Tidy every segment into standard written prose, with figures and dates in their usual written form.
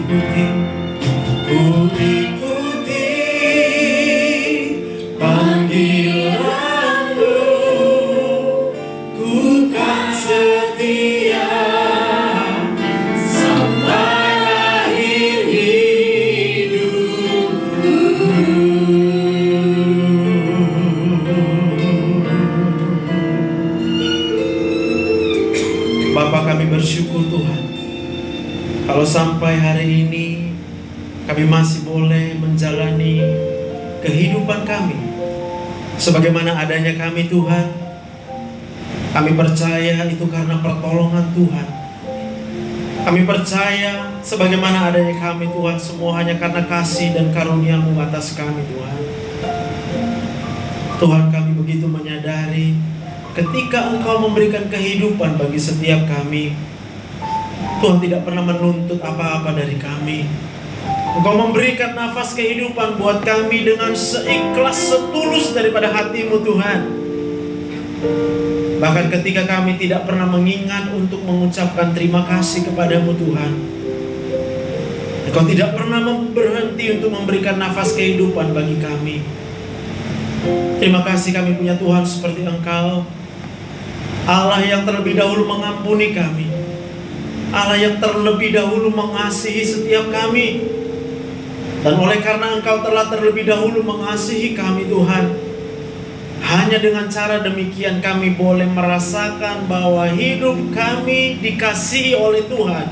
ikuti, ku ikuti panggilanmu, ku kan setia sampai akhir hidupku. Bapa, kami bersyukur Tuhan, kalau sampai hari ini kami masih boleh menjalani kehidupan kami sebagaimana adanya kami Tuhan. Kami percaya itu karena pertolongan Tuhan. Kami percaya sebagaimana adanya kami Tuhan, semua hanya karena kasih dan karunia-Mu atas kami Tuhan. Tuhan, kami begitu menyadari ketika Engkau memberikan kehidupan bagi setiap kami, Tuhan tidak pernah menuntut apa-apa dari kami. Engkau memberikan nafas kehidupan buat kami dengan seikhlas, setulus daripada hati-Mu Tuhan. Bahkan ketika kami tidak pernah mengingat untuk mengucapkan terima kasih kepadamu Tuhan, Engkau tidak pernah berhenti untuk memberikan nafas kehidupan bagi kami. Terima kasih kami punya Tuhan seperti Engkau, Allah yang terlebih dahulu mengampuni kami, Allah yang terlebih dahulu mengasihi setiap kami. Dan oleh karena Engkau telah terlebih dahulu mengasihi kami Tuhan, hanya dengan cara demikian kami boleh merasakan bahwa hidup kami dikasihi oleh Tuhan.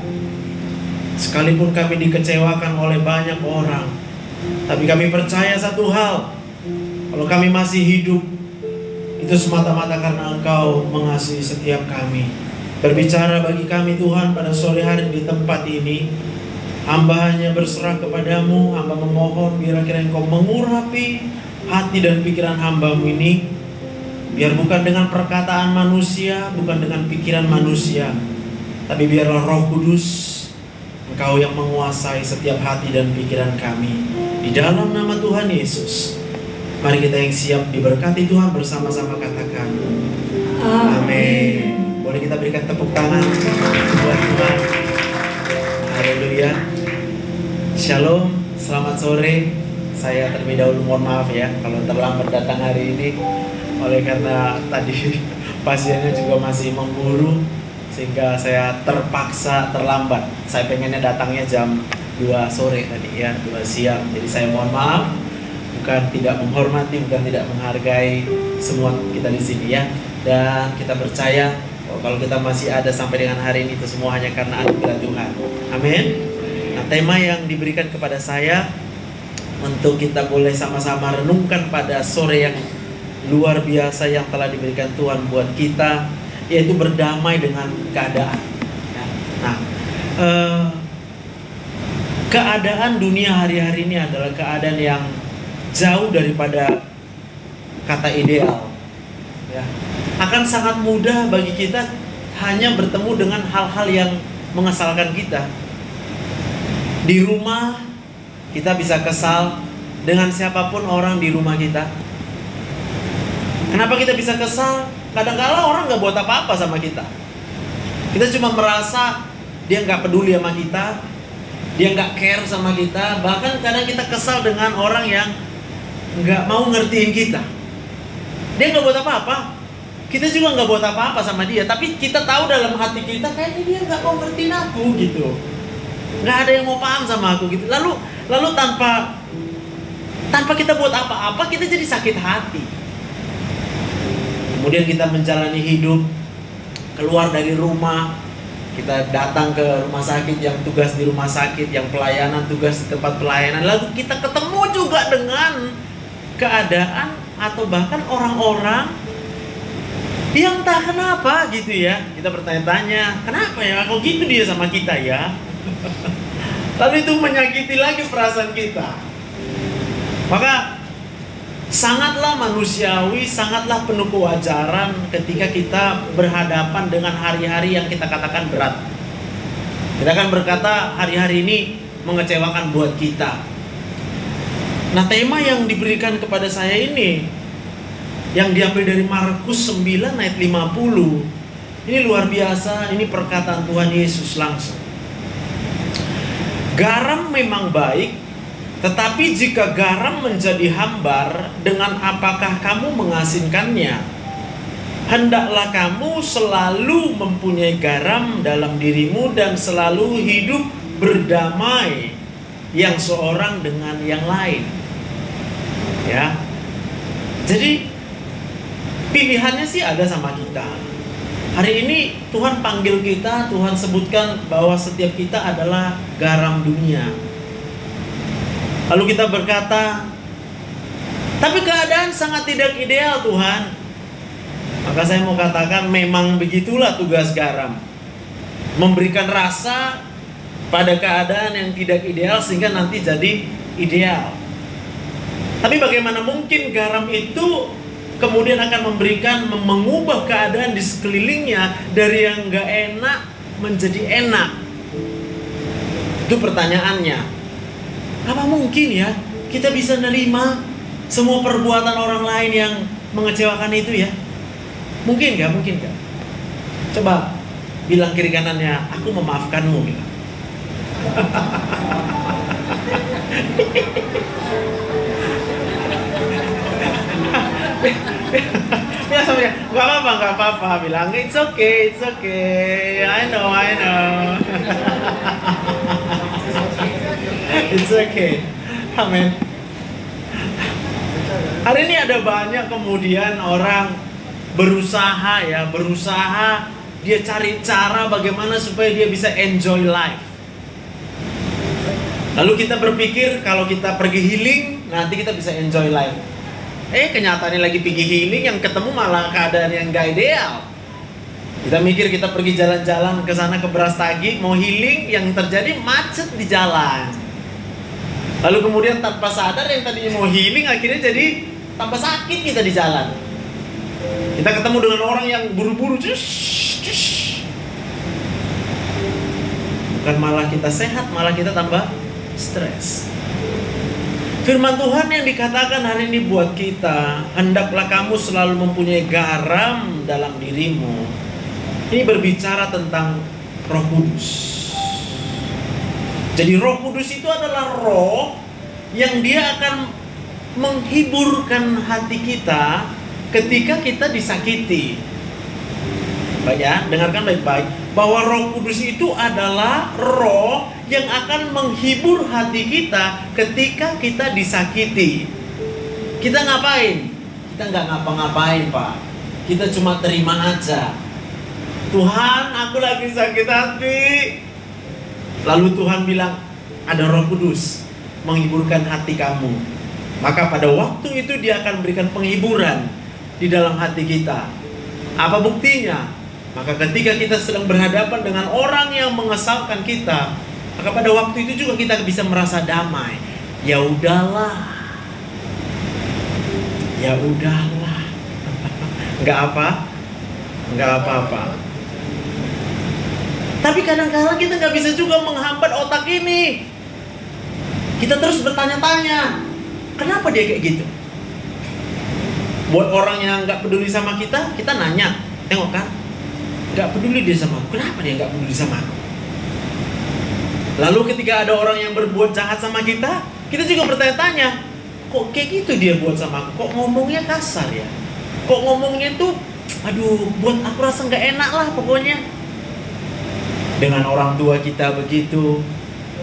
Sekalipun kami dikecewakan oleh banyak orang, tapi kami percaya satu hal, kalau kami masih hidup, itu semata-mata karena Engkau mengasihi setiap kami. Berbicara bagi kami Tuhan pada sore hari di tempat ini, hamba hanya berserah kepadamu. Hamba memohon biar kiranya Engkau mengurapi hati dan pikiran hamba-Mu ini, biar bukan dengan perkataan manusia, bukan dengan pikiran manusia, tapi biarlah Roh Kudus, Engkau yang menguasai setiap hati dan pikiran kami. Di dalam nama Tuhan Yesus, mari kita yang siap diberkati Tuhan bersama-sama katakan amin. Boleh kita berikan tepuk tangan buat Tuhan. Haleluya. Shalom, selamat sore. Saya terlebih dahulu mohon maaf ya kalau terlambat datang hari ini, oleh karena tadi pasiennya juga masih memburu sehingga saya terpaksa terlambat. Saya pengennya datangnya jam 2 sore tadi ya, 2 siang. Jadi saya mohon maaf, bukan tidak menghormati, bukan tidak menghargai semua kita di sini ya. Dan kita percaya kalau kita masih ada sampai dengan hari ini, itu semua hanya karena anugerah Tuhan. Amin. Nah, tema yang diberikan kepada saya untuk kita boleh sama-sama renungkan pada sore yang luar biasa yang telah diberikan Tuhan buat kita, yaitu berdamai dengan keadaan. Nah, keadaan dunia hari-hari ini adalah keadaan yang jauh daripada kata ideal. Ya. Akan sangat mudah bagi kita hanya bertemu dengan hal-hal yang mengesalkan kita. Di rumah kita bisa kesal dengan siapapun orang di rumah kita. Kenapa kita bisa kesal? Kadang-kala orang gak buat apa-apa sama kita. Kita cuma merasa dia gak peduli sama kita, dia gak care sama kita. Bahkan kadang kita kesal dengan orang yang gak mau ngertiin kita. Dia gak buat apa-apa, kita juga gak buat apa-apa sama dia, tapi kita tahu dalam hati kita kayaknya dia gak mau ngertiin aku gitu. Gak ada yang mau paham sama aku gitu. Lalu tanpa kita buat apa-apa, kita jadi sakit hati. Kemudian kita menjalani hidup, keluar dari rumah, kita datang ke rumah sakit, yang tugas di rumah sakit, yang pelayanan, tugas di tempat pelayanan. Lalu kita ketemu juga dengan keadaan atau bahkan orang-orang yang entah kenapa gitu ya. Kita bertanya-tanya, kenapa ya kok gitu dia sama kita ya? Lalu itu menyakiti lagi perasaan kita. Maka sangatlah manusiawi, sangatlah penuh kewajaran ketika kita berhadapan dengan hari-hari yang kita katakan berat. Kita akan berkata hari-hari ini mengecewakan buat kita. Nah, tema yang diberikan kepada saya ini, yang diambil dari Markus 9 ayat 50. Ini luar biasa, ini perkataan Tuhan Yesus langsung. Garam memang baik, tetapi jika garam menjadi hambar, dengan apakah kamu mengasinkannya? Hendaklah kamu selalu mempunyai garam dalam dirimu dan selalu hidup berdamai yang seorang dengan yang lain. Ya. Jadi pilihannya sih ada sama kita. Hari ini Tuhan panggil kita, Tuhan sebutkan bahwa setiap kita adalah garam dunia. Lalu kita berkata, tapi keadaan sangat tidak ideal Tuhan. Maka saya mau katakan memang begitulah tugas garam. Memberikan rasa pada keadaan yang tidak ideal sehingga nanti jadi ideal. Tapi bagaimana mungkin garam itu kemudian akan mengubah keadaan di sekelilingnya dari yang gak enak menjadi enak? Itu pertanyaannya. Apa mungkin ya kita bisa nerima semua perbuatan orang lain yang mengecewakan itu ya? Mungkin gak? Mungkin gak? Coba bilang kiri kanannya, aku memaafkanmu. Bilang. Biasanya nggak apa-apa, bilang it's okay, I know, it's okay, amin. Hari ini ada banyak kemudian orang berusaha, dia cari cara bagaimana supaya dia bisa enjoy life. Lalu kita berpikir kalau kita pergi healing nanti kita bisa enjoy life. Kenyataannya lagi pergi healing, yang ketemu malah keadaan yang gak ideal. Kita mikir kita pergi jalan-jalan ke sana ke Brastagi mau healing, yang terjadi macet di jalan. Lalu kemudian tanpa sadar yang tadinya mau healing akhirnya jadi tambah sakit kita di jalan. Kita ketemu dengan orang yang buru-buru, bukan malah kita sehat, malah kita tambah stres. Firman Tuhan yang dikatakan hari ini buat kita, hendaklah kamu selalu mempunyai garam dalam dirimu. Ini berbicara tentang Roh Kudus. Jadi Roh Kudus itu adalah roh yang dia akan menghiburkan hati kita ketika kita disakiti. Baik ya, dengarkan baik-baik bahwa Roh Kudus itu adalah roh yang akan menghibur hati kita ketika kita disakiti. Kita ngapain? Kita nggak ngapa-ngapain, Pak. Kita cuma terima aja. Tuhan, aku lagi sakit hati. Lalu Tuhan bilang, ada Roh Kudus menghiburkan hati kamu. Maka pada waktu itu dia akan berikan penghiburan di dalam hati kita. Apa buktinya? Maka ketika kita sedang berhadapan dengan orang yang mengesalkan kita, maka pada waktu itu juga kita bisa merasa damai. Ya udahlah. Enggak apa-apa. Tapi kadang-kadang kita nggak bisa juga menghambat otak ini. Kita terus bertanya-tanya, kenapa dia kayak gitu? Buat orang yang nggak peduli sama kita nanya, tengok kan, nggak peduli dia sama aku. Kenapa dia nggak peduli sama aku? Lalu ketika ada orang yang berbuat jahat sama kita juga bertanya-tanya, kok kayak gitu dia buat sama aku? Kok ngomongnya kasar ya? Kok ngomongnya tuh, aduh, buat aku rasa nggak enak lah pokoknya. Dengan orang tua kita begitu,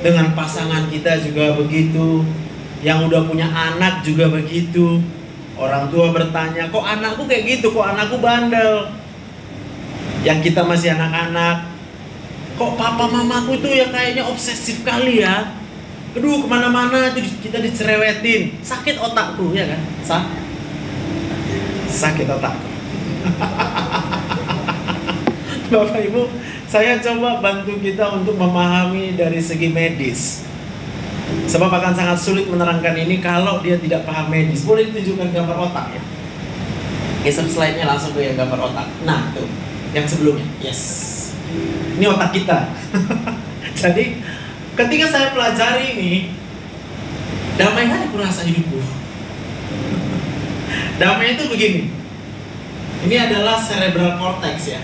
dengan pasangan kita juga begitu, yang udah punya anak juga begitu. Orang tua bertanya, kok anakku kayak gitu, kok anakku bandel. Yang kita masih anak-anak, kok papa mamaku tuh ya kayaknya obsesif kali ya. Aduh, kemana-mana tuh kita dicerewetin. Sakit otakku, ya kan? Sakit otakku. Bapak Ibu, saya coba bantu kita untuk memahami dari segi medis. Sebab akan sangat sulit menerangkan ini kalau dia tidak paham medis. Boleh ditunjukkan gambar otak ya? Geser slide-nya langsung ke yang gambar otak. Nah, tuh, yang sebelumnya. Yes. Ini otak kita. Jadi, ketika saya pelajari ini, damai hari kurasa hidupku. Damai itu begini. Ini adalah cerebral cortex ya.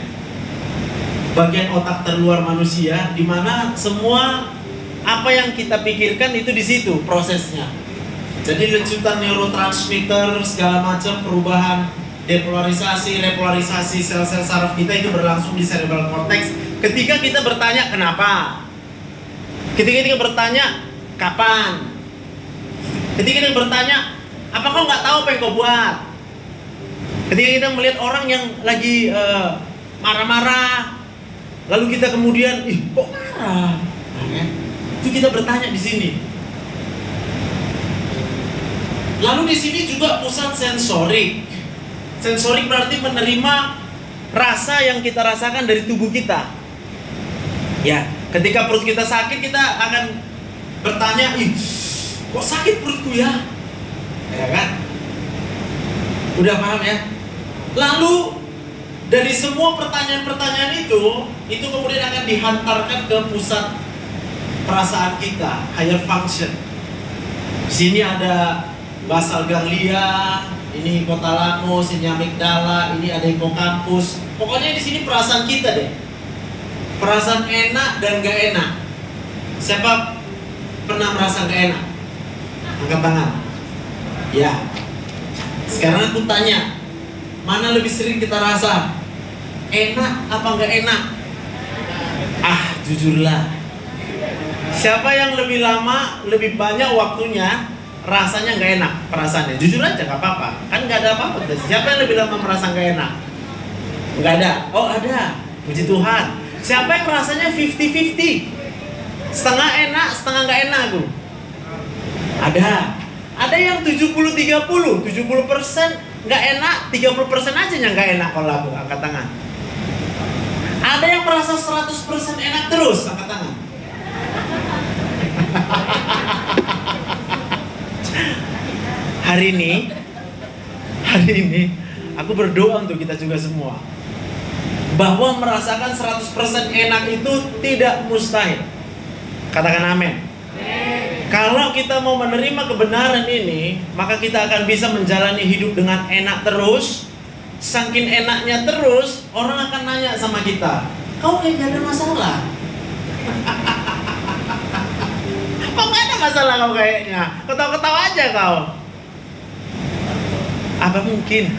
Bagian otak terluar manusia di mana semua apa yang kita pikirkan itu di situ prosesnya. Jadi lecutan neurotransmitter segala macam, perubahan depolarisasi, repolarisasi sel-sel saraf kita itu berlangsung di cerebral cortex. Ketika kita bertanya kenapa, ketika kita bertanya kapan, ketika kita bertanya apa kau nggak tahu apa yang kau buat, ketika kita melihat orang yang lagi marah-marah, lalu kita kemudian kok marah, itu kita bertanya di sini. Lalu di sini juga pusat sensorik. Sensorik berarti menerima rasa yang kita rasakan dari tubuh kita. Ya, ketika perut kita sakit, kita akan bertanya, kok sakit perutku ya? Ya kan? Udah paham ya? Lalu dari semua pertanyaan-pertanyaan itu kemudian akan dihantarkan ke pusat perasaan kita, higher function. Di sini ada basal ganglia, ini hipotalamus, ini amigdala, ini ada hipokampus. Pokoknya di sini perasaan kita deh. Perasaan enak dan gak enak. Siapa pernah merasa gak enak? Angkat tangan. Ya. Sekarang aku tanya, mana lebih sering kita rasa? Enak apa gak enak? Jujurlah. Siapa yang lebih lama, lebih banyak waktunya rasanya nggak enak perasaannya? Jujur aja, nggak apa-apa, kan nggak ada apa-apa. Siapa yang lebih lama merasa nggak enak? Nggak ada. Oh ada, puji Tuhan. Siapa yang rasanya 50-50, setengah enak setengah nggak enak tuh? Ada yang 70-30, 70% nggak enak, 30% aja yang nggak enak. Kalau aku angkat tangan. Ada yang merasa 100% enak terus, angkat tangan. Hari ini aku berdoa untuk kita juga semua, bahwa merasakan 100% enak itu tidak mustahil. Katakan amin. Kalau kita mau menerima kebenaran ini, maka kita akan bisa menjalani hidup dengan enak terus. Saking enaknya terus, orang akan nanya sama kita, kau kayak gak ada masalah. Kok gak ada masalah kau kayaknya? Ketawa-ketawa aja kau. Apa mungkin?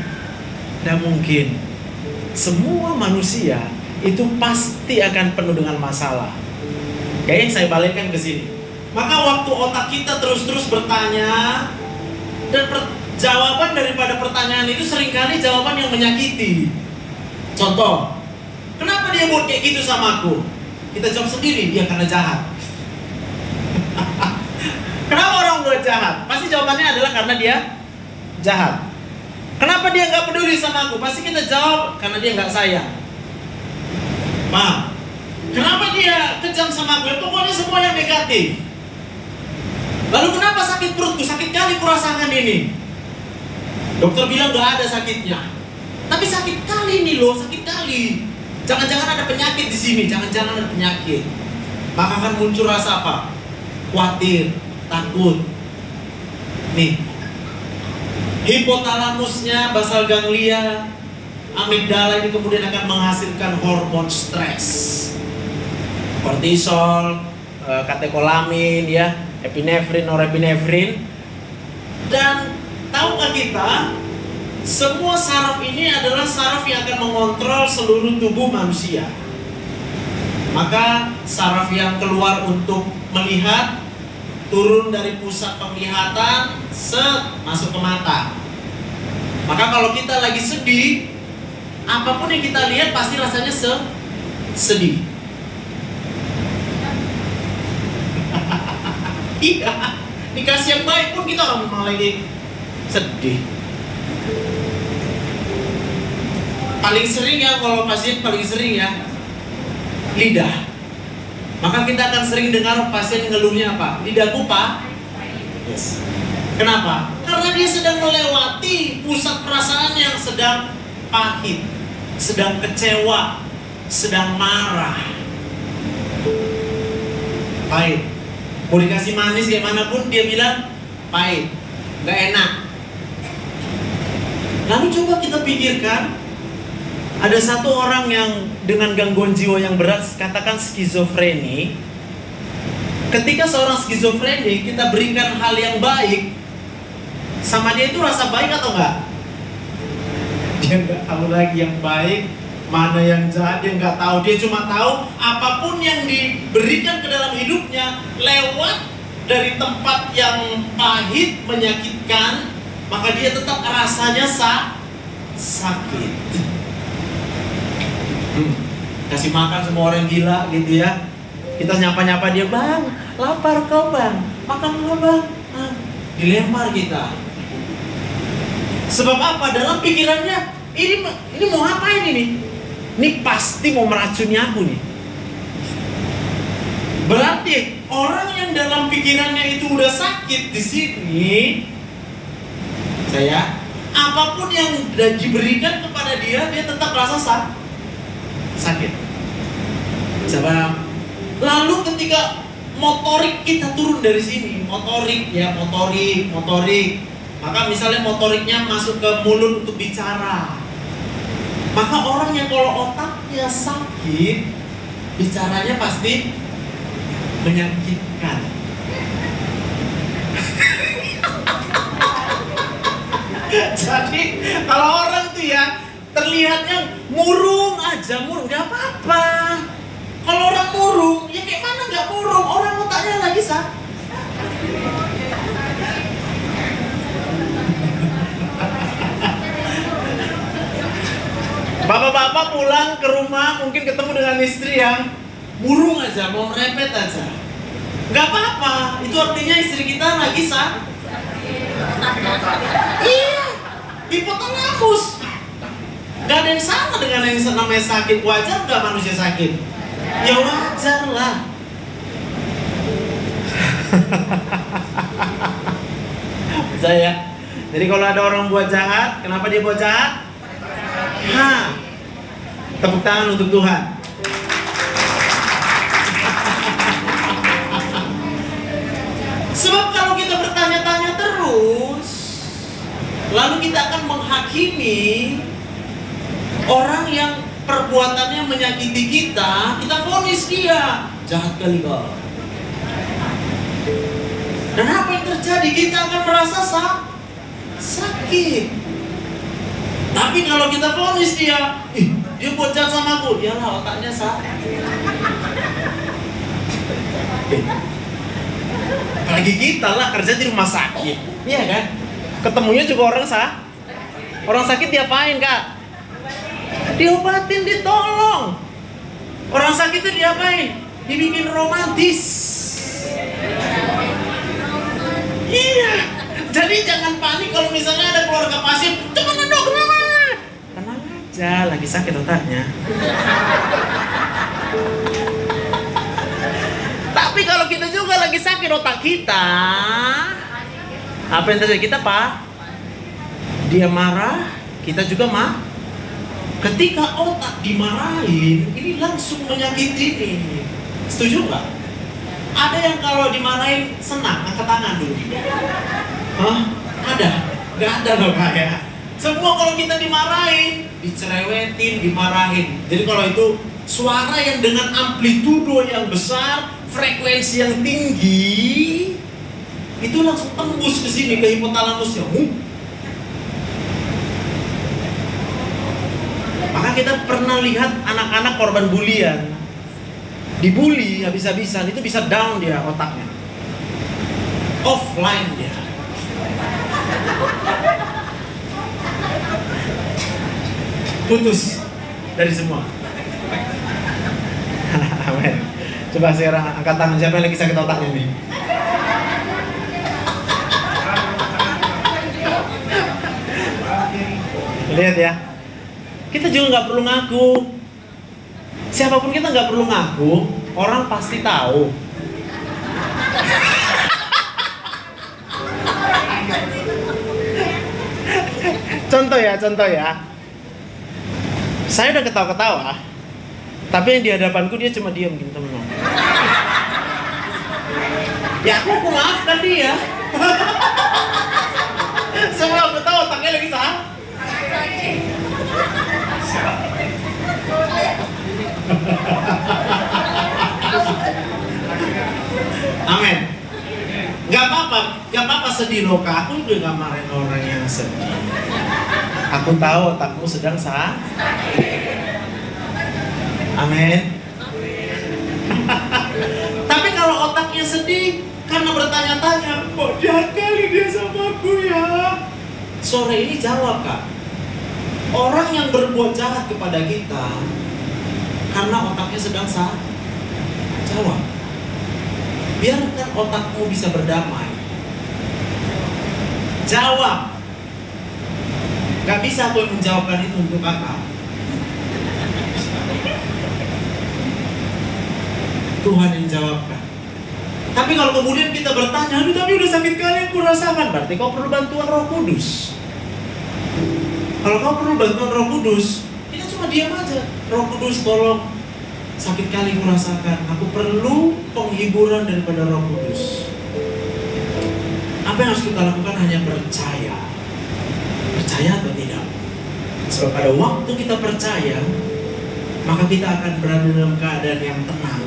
Tidak mungkin. Semua manusia itu pasti akan penuh dengan masalah. Kayaknya saya balikkan ke sini. Maka waktu otak kita terus-terus bertanya, dan jawaban daripada pertanyaan itu seringkali jawaban yang menyakiti. Contoh, kenapa dia buat kayak gitu sama aku? Kita jawab sendiri, dia karena jahat. Kenapa orang buat jahat? Pasti jawabannya adalah karena dia jahat. Kenapa dia nggak peduli sama aku? Pasti kita jawab karena dia nggak sayang. Kenapa dia kejam sama aku? Ya, pokoknya semua yang negatif. Lalu kenapa sakit perutku? Sakit kali kurasakan ini. Dokter bilang nggak ada sakitnya, tapi sakit kali ini loh, sakit kali. Jangan-jangan ada penyakit di sini, jangan-jangan ada penyakit. Maka akan muncul rasa apa? Khawatir, takut. Nih, hipotalamusnya, basal ganglia, amigdala ini kemudian akan menghasilkan hormon stres, kortisol, katekolamin, ya, epinefrin, norepinefrin. Dan tahukah kita, semua saraf ini adalah saraf yang akan mengontrol seluruh tubuh manusia. Maka saraf yang keluar untuk melihat turun dari pusat penglihatan, masuk ke mata. Maka kalau kita lagi sedih, apapun yang kita lihat pasti rasanya sedih. Iya, dikasih yang baik pun kita orang memang lagi sedih. Paling sering ya, kalau pasien paling sering ya, lidah. Maka kita akan sering dengar pasien ngeluhnya apa? Lidahku Pak. Yes. Kenapa? Karena dia sedang melewati pusat perasaan yang sedang pahit, sedang kecewa, sedang marah. Pahit. Mau dikasih manis kayak manapun dia bilang pahit, gak enak. Lalu coba kita pikirkan, ada satu orang yang dengan gangguan jiwa yang berat, katakan skizofreni. Ketika seorang skizofrenik kita berikan hal yang baik, sama dia itu rasa baik atau enggak? Dia nggak tahu lagi yang baik, mana yang jahat, dia nggak tahu. Dia cuma tahu apapun yang diberikan ke dalam hidupnya lewat dari tempat yang pahit, menyakitkan, maka dia tetap rasanya sakit. Kasih makan semua orang gila gitu ya. Kita nyapa-nyapa dia, bang, lapar kau bang, makan dulu bang. Dilempar kita. Sebab apa? Dalam pikirannya, ini mau ngapain ini? Ini pasti mau meracuni aku nih. Berarti orang yang dalam pikirannya itu udah sakit di sini, apapun yang diberikan kepada dia, dia tetap rasa sakit. Sebab lalu ketika motorik kita turun dari sini, motorik, maka misalnya motoriknya masuk ke mulut untuk bicara, maka orang yang kalau otaknya sakit, bicaranya pasti menyakitkan. Jadi kalau orang tuh ya terlihatnya murung aja, gak apa-apa. Kalau orang murung, ya kayak mana gak murung? Orang otaknya lagi sakit. Bapak-bapak pulang ke rumah mungkin ketemu dengan istri yang murung aja, mau merepet aja. Gak apa-apa, itu artinya istri kita lagi sakit. Iya, hipotalamus. Gak ada yang salah dengan yang namanya sakit. Wajar gak manusia sakit? Ya wajar lah. Jadi kalau ada orang buat jahat, kenapa dia buat jahat? Tepuk tangan untuk Tuhan. Sebab kalau kita bertanya-tanya terus, lalu kita akan menghakimi orang yang perbuatannya menyakiti kita, kita vonis dia jahat kali kau. Dan apa yang terjadi? Kita akan merasa sakit. Tapi kalau kita vonis dia, dia buat jahat sama aku, dialah otaknya sakit. Apalagi kita lah kerja di rumah sakit, iya kan? Ketemunya juga orang sakit diapain kak? Diobatin, ditolong. Orang sakit itu diapain? Dibikin romantis. Iya. Jadi jangan panik kalau misalnya ada keluarga pasien, "Coba dok, kenapa?" Tenang aja, lagi sakit otaknya. Tapi kalau kita juga lagi sakit otak kita, apa yang terjadi? Kita dia marah, kita juga ketika otak dimarahin, ini langsung menyakiti nih. Setuju nggak? Ada yang kalau dimarahin senang, angkat tangan dulu. Ada? Nggak ada loh kayak. Semua kalau kita dimarahin, dicerewetin, dimarahin. Jadi kalau itu suara yang dengan amplitudo yang besar, frekuensi yang tinggi, itu langsung tembus ke sini, ke hipotalamusnya. Maka kita pernah lihat anak-anak korban bulian, dibully habis-habisan, itu bisa down dia otaknya, offline dia. Putus dari semua. Amin. Coba sekarang angkat tangan, siapa yang lagi sakit otaknya nih? Lihat ya, kita juga nggak perlu ngaku. Siapapun kita nggak perlu ngaku, orang pasti tahu. Contoh ya. Saya udah ketawa-ketawa, tapi yang di hadapanku dia cuma diam gitu teman-teman. Ya aku maafkan dia. Semua aku tahu otaknya lagi sakit. Gak apa-apa sedih loh Kak. Aku juga gak marahin orang yang sedih. Aku tahu otakmu sedang amin. Tapi kalau otaknya sedih karena bertanya-tanya, kok jahat kali dia sama aku ya. Sore ini jawab Kak. Orang yang berbuat jahat kepada kita karena otaknya sedang jawab. Biarkan otakmu bisa berdamai. Jawab. Gak bisa aku yang menjawabkan itu untuk Kakak. Tuhan yang jawabkan. Tapi kalau kemudian kita bertanya, aduh tapi udah sakit kali yang kurasakan, berarti kau perlu bantuan Roh Kudus. Kalau kau perlu bantuan Roh Kudus, kita cuma diam aja. Roh Kudus tolong, sakit kali kurasakan, aku perlu penghiburan daripada Roh Kudus. Apa yang harus kita lakukan? Hanya percaya. Percaya atau tidak? Sebab pada waktu kita percaya, maka kita akan berada dalam keadaan yang tenang.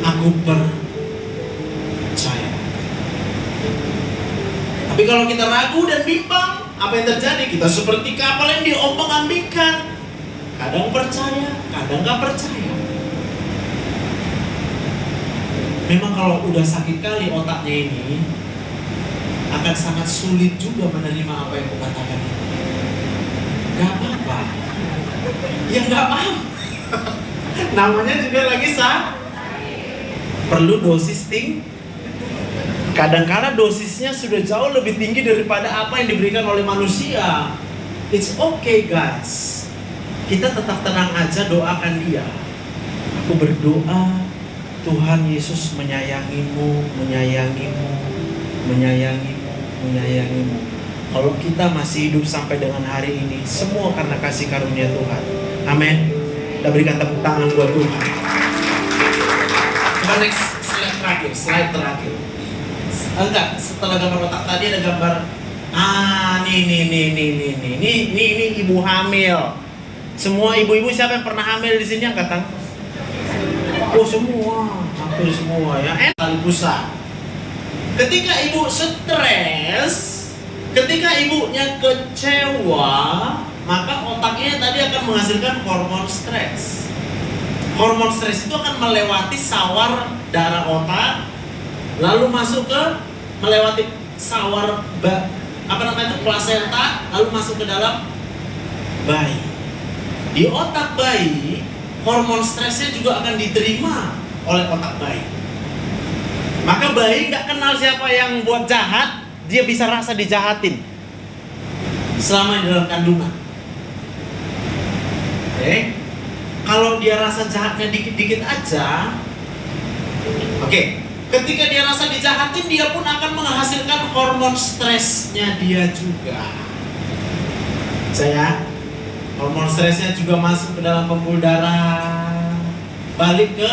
Aku percaya. Tapi kalau kita ragu dan bimbang, apa yang terjadi? Kita seperti kapal yang diombang-ambingkan. Kadang percaya, kadang gak percaya. Memang kalau udah sakit kali otaknya ini, akan sangat sulit juga menerima apa yang kukatakan ini. Gak apa-apa. Ya gak apa-apa. Namanya juga lagi perlu dosis tinggi. Kadang-kadang dosisnya sudah jauh lebih tinggi daripada apa yang diberikan oleh manusia. It's okay guys. Kita tetap tenang aja, doakan dia. Aku berdoa, Tuhan Yesus menyayangimu, menyayangimu, menyayangimu, menyayangimu. Kalau kita masih hidup sampai dengan hari ini, semua karena kasih karunia Tuhan. Amin. Kita berikan tepuk tangan buat Tuhan. Coba next slide terakhir. Enggak, setelah gambar otak tadi ada gambar. Ini ibu hamil. Semua ibu-ibu siapa yang pernah hamil di sini angkat tangan? Oh semua, hampir semua ya. Tali pusat. Ketika ibu stres, ketika ibunya kecewa, maka otaknya tadi akan menghasilkan hormon stres. Hormon stres itu akan melewati sawar darah otak, lalu masuk ke melewati sawar plasenta, lalu masuk ke dalam bayi. Di otak bayi, hormon stresnya juga akan diterima oleh otak bayi. Maka bayi nggak kenal siapa yang buat jahat, dia bisa rasa dijahatin selama di dalam kandungan. Oke. Kalau dia rasa jahatnya dikit-dikit aja, oke. Ketika dia rasa dijahatin, dia pun akan menghasilkan hormon stresnya dia juga. Hormon stresnya juga masuk ke dalam pembuluh darah, balik ke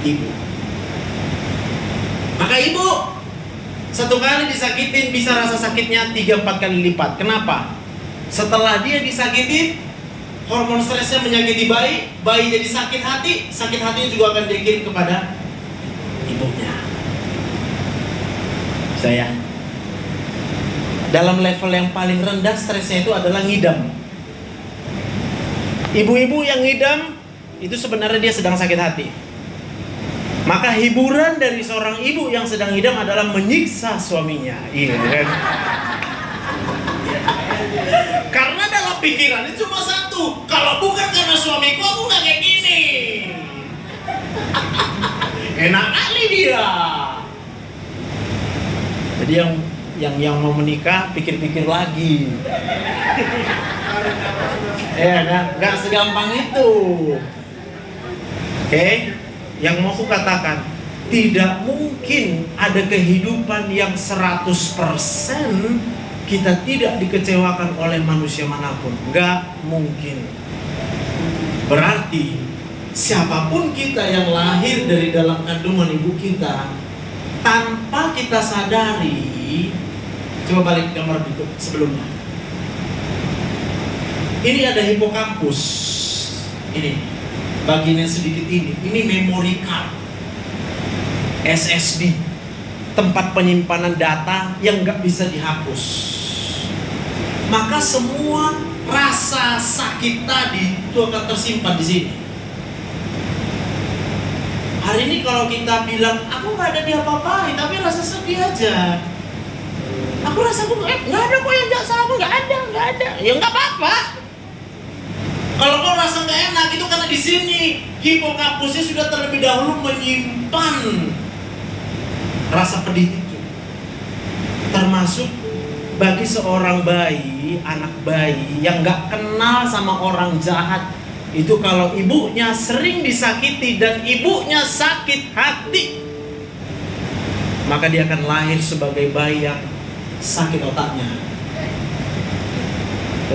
ibu. Maka ibu satu kali disakitin bisa rasa sakitnya 3-4 kali lipat. Kenapa? Setelah dia disakitin, hormon stresnya menyakiti bayi, bayi jadi sakit hatinya juga akan dikirim kepada ibunya. Dalam level yang paling rendah stresnya itu adalah ngidam. Ibu-ibu yang ngidam itu sebenarnya dia sedang sakit hati. Maka hiburan dari seorang ibu yang sedang ngidam adalah menyiksa suaminya. Iya kan? Karena dalam pikirannya cuma satu, kalau bukan karena suamiku aku gak kayak gini. Enak kali dia. Jadi yang mau menikah pikir-pikir lagi. Ya kan, nggak segampang itu. Oke, yang mau aku katakan, tidak mungkin ada kehidupan yang 100% kita tidak dikecewakan oleh manusia manapun. Nggak mungkin. Berarti siapapun kita yang lahir dari dalam kandungan ibu kita, tanpa kita sadari, coba balik gambar berikut sebelumnya. Ini ada hipokampus. Ini bagian yang sedikit ini memori card, SSD. tempat penyimpanan data yang nggak bisa dihapus. Maka semua rasa sakit tadi itu akan tersimpan di sini. Hari ini kalau kita bilang, aku nggak ada diapa-apain, tapi rasa sedih aja. Aku rasa aku nggak ada kok yang jahat sama aku, nggak ada. Ya nggak apa-apa. Kalau kau rasa nggak enak itu karena di sini hipokampusnya sudah terlebih dahulu menyimpan rasa pedih itu. Termasuk bagi seorang bayi, anak bayi yang nggak kenal sama orang jahat, itu kalau ibunya sering disakiti dan ibunya sakit hati, maka dia akan lahir sebagai bayi yang sakit otaknya.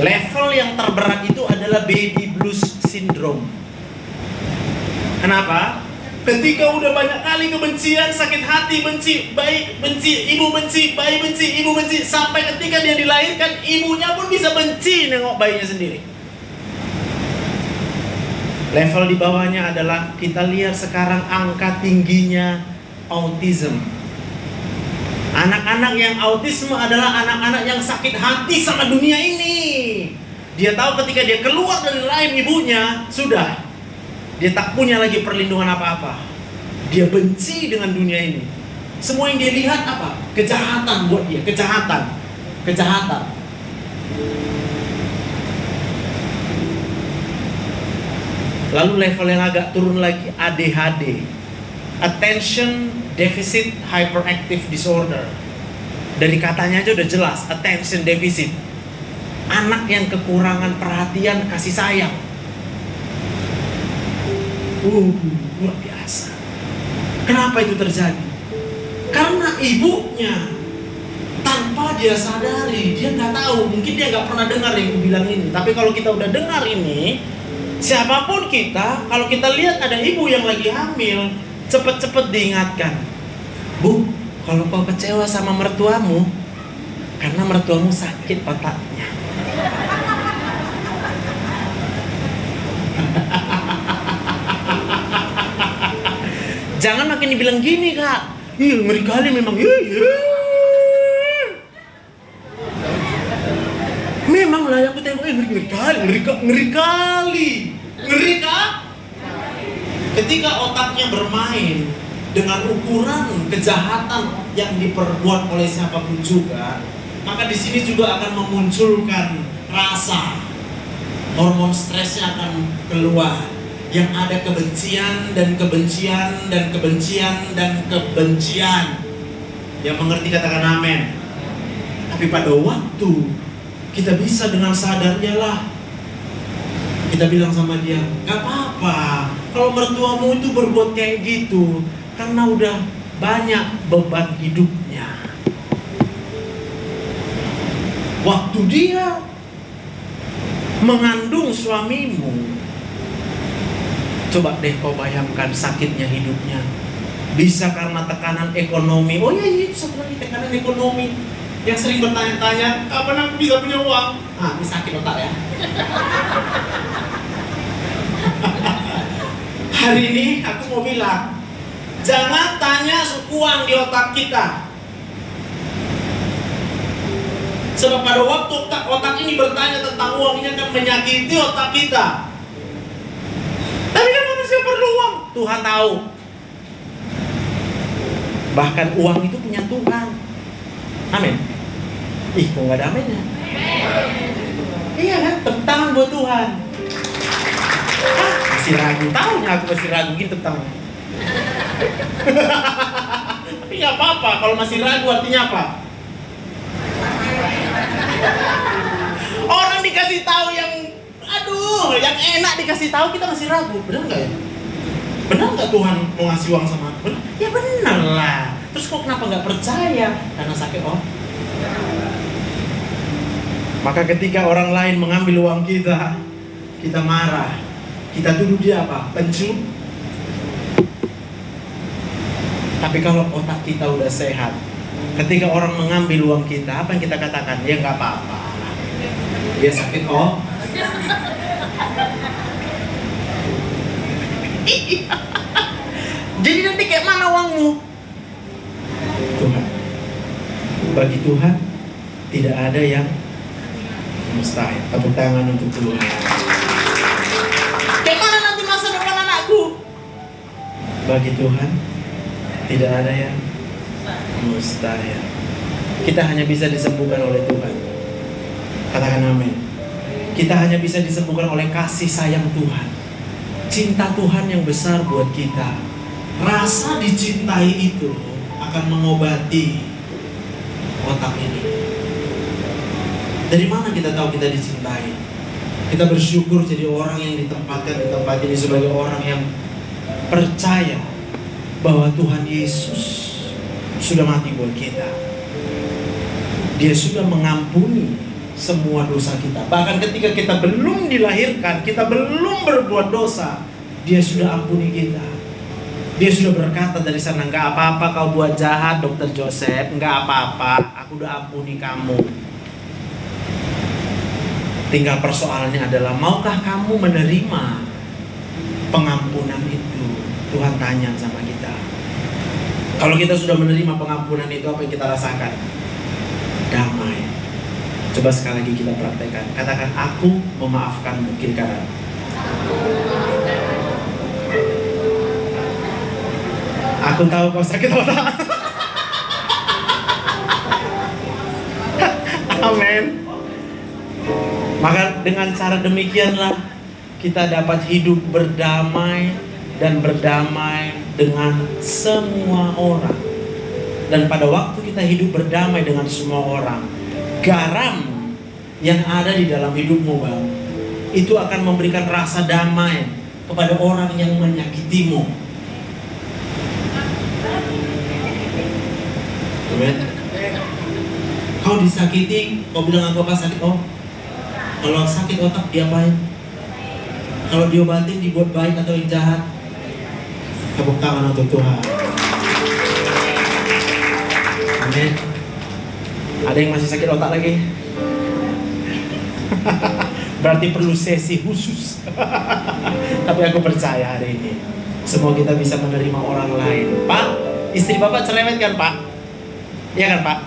Level yang terberat itu adalah baby blues syndrome. Kenapa? Ketika udah banyak kali kebencian, sakit hati, benci, bayi benci, ibu benci, bayi benci, ibu benci, sampai ketika dia dilahirkan, ibunya pun bisa benci nengok bayinya sendiri. Level di bawahnya adalah kita lihat sekarang angka tingginya autism. Anak-anak yang autisme adalah anak-anak yang sakit hati sama dunia ini. Dia tahu ketika dia keluar dari rahim ibunya, sudah, dia tak punya lagi perlindungan apa-apa. Dia benci dengan dunia ini. Semua yang dia lihat apa? Kejahatan buat dia, kejahatan. Lalu level yang agak turun lagi, ADHD, Attention Deficit Hyperactive Disorder. Dari katanya aja udah jelas, attention deficit. Anak yang kekurangan perhatian, kasih sayang. Luar biasa. Kenapa itu terjadi? Karena ibunya tanpa dia sadari, dia nggak tahu, mungkin dia nggak pernah dengar yang aku bilang ini. Tapi kalau kita udah dengar ini, siapapun kita, kalau kita lihat ada ibu yang lagi hamil, cepet-cepet diingatkan, Bu, kalau kau kecewa sama mertuamu, karena mertuamu sakit otaknya. Jangan makin dibilang gini, Kak. Ngeri kali memang. Memang lah yang aku tengok, ngeri kali. Ketika otaknya bermain dengan ukuran kejahatan yang diperbuat oleh siapapun juga, maka di sini juga akan memunculkan rasa, hormon stresnya akan keluar, yang ada kebencian dan kebencian dan kebencian dan kebencian. Yang mengerti katakan amin. Tapi pada waktu kita bisa dengan sadar, ialah kita bilang sama dia, gak apa-apa kalau mertuamu itu berbuat kayak gitu, karena udah banyak beban hidupnya. Waktu dia mengandung suamimu, coba deh kau bayangkan sakitnya hidupnya. Bisa karena tekanan ekonomi. Oh iya, itu satu lagi, tekanan ekonomi. Yang sering bertanya-tanya, kapan aku bisa punya uang? Ini sakit otak ya. Hari ini aku mau bilang, jangan tanya uang di otak kita. Sebab pada waktu otak ini bertanya tentang uang, ini akan menyakiti otak kita. Tapi kan manusia perlu uang. Tuhan tahu. Bahkan uang itu punya Tuhan. Amin. Kok gak ada aminnya? Iya kan? Tepuk tangan buat Tuhan. Masih ragu. Taunya aku masih ragu gitu tepuk tangan. Tapi gak apa-apa. Kalau masih ragu artinya apa? Orang dikasih tahu yang yang enak dikasih tahu, kita masih ragu. Benar nggak ya? Benar nggak Tuhan mau ngasih uang sama aku? Ya benar lah. Terus kok kenapa nggak percaya? Karena sakit Maka ketika orang lain mengambil uang kita, kita marah. Kita tuduh dia apa? Pencuri. Tapi kalau otak kita udah sehat, ketika orang mengambil uang kita, apa yang kita katakan? Ya nggak apa-apa. Dia sakit Jadi nanti kayak mana uangmu? Tuh, Tuhan. Bagi Tuhan tidak ada yang mustahil. Tepuk tangan untuk Tuhan. Gimana nanti masa depan anakku? Bagi Tuhan tidak ada yang mustahil. Kita hanya bisa disembuhkan oleh Tuhan. Katakan amin. Kita hanya bisa disembuhkan oleh kasih sayang Tuhan, cinta Tuhan yang besar buat kita. Rasa dicintai itu akan mengobati otak ini. Dari mana kita tahu kita dicintai? Kita bersyukur jadi orang yang ditempatkan di tempat ini sebagai orang yang percaya bahwa Tuhan Yesus sudah mati buat kita. Dia sudah mengampuni semua dosa kita. Bahkan ketika kita belum dilahirkan, kita belum berbuat dosa, Dia sudah ampuni kita. Dia sudah berkata dari sana, enggak apa-apa kau buat jahat, Dr. Joseph, enggak apa-apa, aku udah ampuni kamu. Tinggal persoalannya adalah, maukah kamu menerima pengampunan itu? Tuhan tanya sama kita. Kalau kita sudah menerima pengampunan itu, apa yang kita rasakan? Damai. Coba sekali lagi kita praktekkan. Katakan, aku memaafkanmu. Kiri kanan. Aku tahu kau sakit otak. Amin. Maka dengan cara demikianlah kita dapat hidup berdamai dan berdamai dengan semua orang. Dan pada waktu kita hidup berdamai dengan semua orang, garam yang ada di dalam hidupmu, Bang, itu akan memberikan rasa damai kepada orang yang menyakitimu. Amen. Kau disakiti, kau bilang apa sakit? Oh, kalau sakit otak diapain? Kalau diobatin dibuat baik atau yang jahat? Tepuk tangan untuk Tuhan. Amin. Ada yang masih sakit otak lagi? Berarti perlu sesi khusus. Tapi aku percaya hari ini semua kita bisa menerima orang lain. Pak, istri Bapak cerewet kan, Pak? Iya kan, Pak?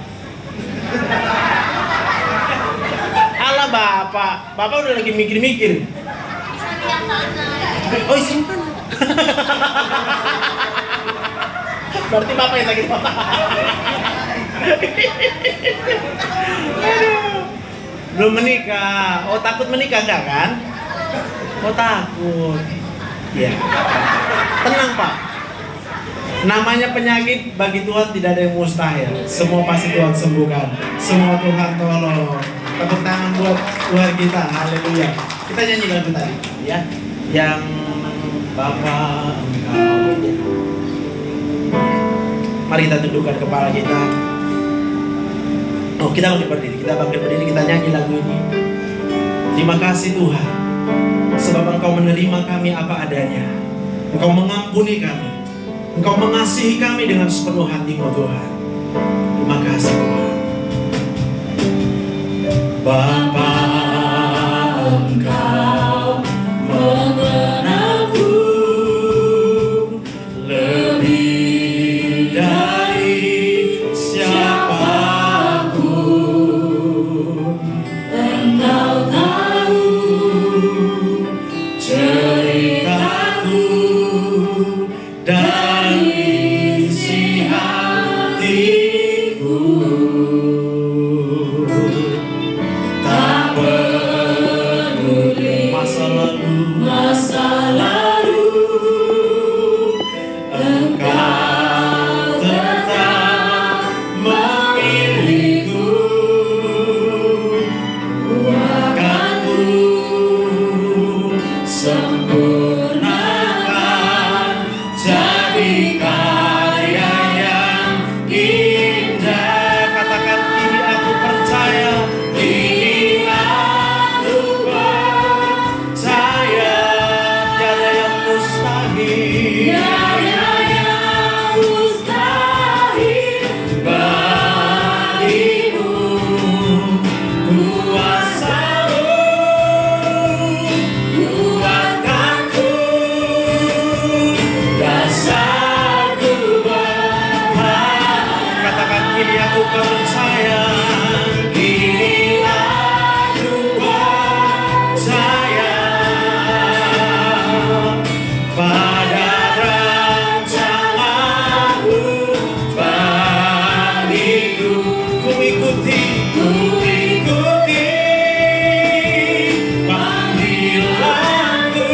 Alah Bapak udah lagi mikir-mikir. Istri yang mana? Oh, istri mana? Berarti Bapak yang sakit otak. Belum menikah. Oh, takut menikah enggak kan? Oh, takut. Ya. Tenang, Pak. Namanya penyakit bagi Tuhan tidak ada yang mustahil. Semua pasti Tuhan sembuhkan. Semua Tuhan tolong. Tepuk tangan buat Tuhan kita. Haleluya. Kita nyanyi lagu tadi, ya. Yang Bapa Engkau. Mari kita tundukkan kepala kita. Oh, kita bangkit berdiri. Kita nyanyi lagu ini. Terima kasih Tuhan, sebab Engkau menerima kami apa adanya. Engkau mengampuni kami. Engkau mengasihi kami dengan sepenuh hati-Mu, Tuhan. Terima kasih Tuhan. Bapa Engkau mengenalku lebih dari siapapun. Engkau tahu ceritaku dan isi hatiku. Tak peduli masa lalu, Engkau tetap memilihku. Kuakanku sempurnakan jadi karya yang indah. kini aku percaya, kini aku percaya pada rancanganmu bagiku. Ku ikuti panggilanmu,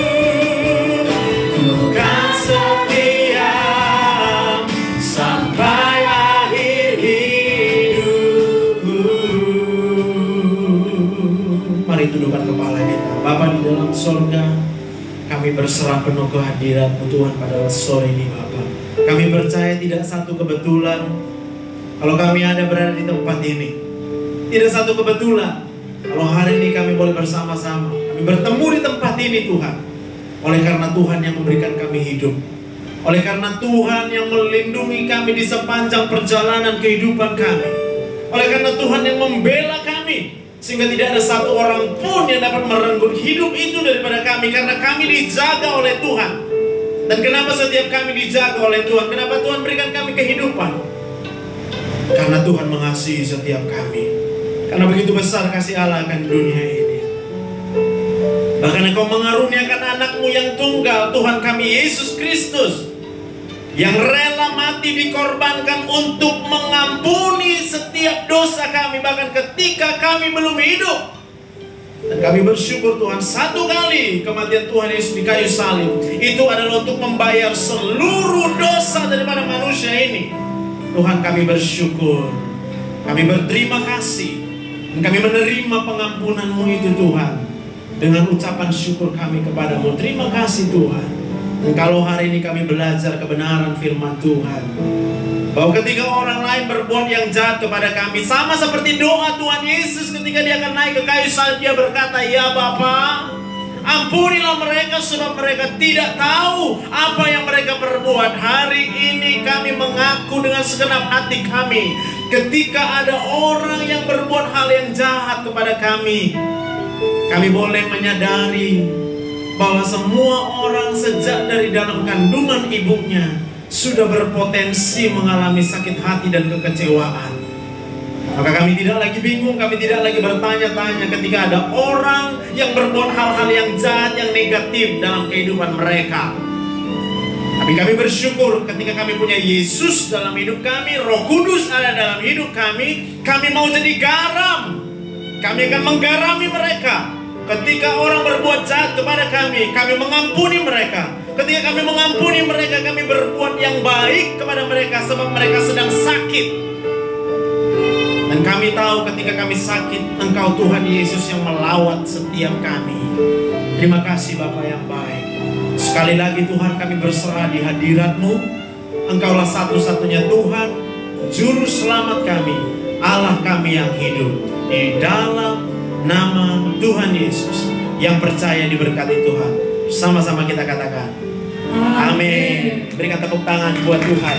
ku kan setia sampai akhir hidupku. Mari tundukkan kepala kita. Bapa di dalam sorga, kami berserah penuh kehadirat-Mu Tuhan pada sore ini Bapa. Kami percaya tidak satu kebetulan kalau kami ada berada di tempat ini. Tidak satu kebetulan kalau hari ini kami boleh bersama-sama, kami bertemu di tempat ini Tuhan. Oleh karena Tuhan yang memberikan kami hidup, oleh karena Tuhan yang melindungi kami di sepanjang perjalanan kehidupan kami, oleh karena Tuhan yang membela kami, sehingga tidak ada satu orang pun yang dapat merenggut hidup itu daripada kami, karena kami dijaga oleh Tuhan. Dan kenapa setiap kami dijaga oleh Tuhan? Kenapa Tuhan berikan kami kehidupan? Karena Tuhan mengasihi setiap kami. Karena begitu besar kasih Allah akan dunia ini. Bahkan Engkau mengaruniakan anakmu yang tunggal, Tuhan kami Yesus Kristus, yang rela mati dikorbankan untuk mengampuni setiap dosa kami, bahkan ketika kami belum hidup. Dan kami bersyukur Tuhan, satu kali kematian Tuhan Yesus di kayu salib itu adalah untuk membayar seluruh dosa daripada manusia ini. Tuhan kami bersyukur, kami berterima kasih, dan kami menerima pengampunan-Mu itu Tuhan. Dengan ucapan syukur kami kepadamu, terima kasih Tuhan. Dan kalau hari ini kami belajar kebenaran firman Tuhan, bahwa ketika orang lain berbuat yang jahat kepada kami, sama seperti doa Tuhan Yesus ketika Dia akan naik ke kayu salib, Dia berkata, ya Bapa, ampunilah mereka sebab mereka tidak tahu apa yang mereka perbuat. Hari ini kami mengaku dengan segenap hati kami, ketika ada orang yang berbuat hal yang jahat kepada kami, kami boleh menyadari bahwa semua orang sejak dari dalam kandungan ibunya sudah berpotensi mengalami sakit hati dan kekecewaan. Maka kami tidak lagi bingung, kami tidak lagi bertanya-tanya ketika ada orang yang berbuat hal-hal yang jahat, yang negatif dalam kehidupan mereka. Tapi kami bersyukur ketika kami punya Yesus dalam hidup kami, Roh Kudus ada dalam hidup kami mau jadi garam. Kami akan menggarami mereka. Ketika orang berbuat jahat kepada kami mengampuni mereka. Ketika kami mengampuni mereka, kami berbuat yang baik kepada mereka sebab mereka sedang sakit. Dan kami tahu ketika kami sakit, Engkau Tuhan Yesus yang melawat setiap kami. Terima kasih Bapa yang baik. Sekali lagi Tuhan, kami berserah di hadirat-Mu. Engkaulah satu-satunya Tuhan, Juru Selamat kami, Allah kami yang hidup. Di dalam nama Tuhan Yesus, yang percaya diberkati Tuhan. Sama-sama kita katakan amin. Berikan tepuk tangan buat Tuhan.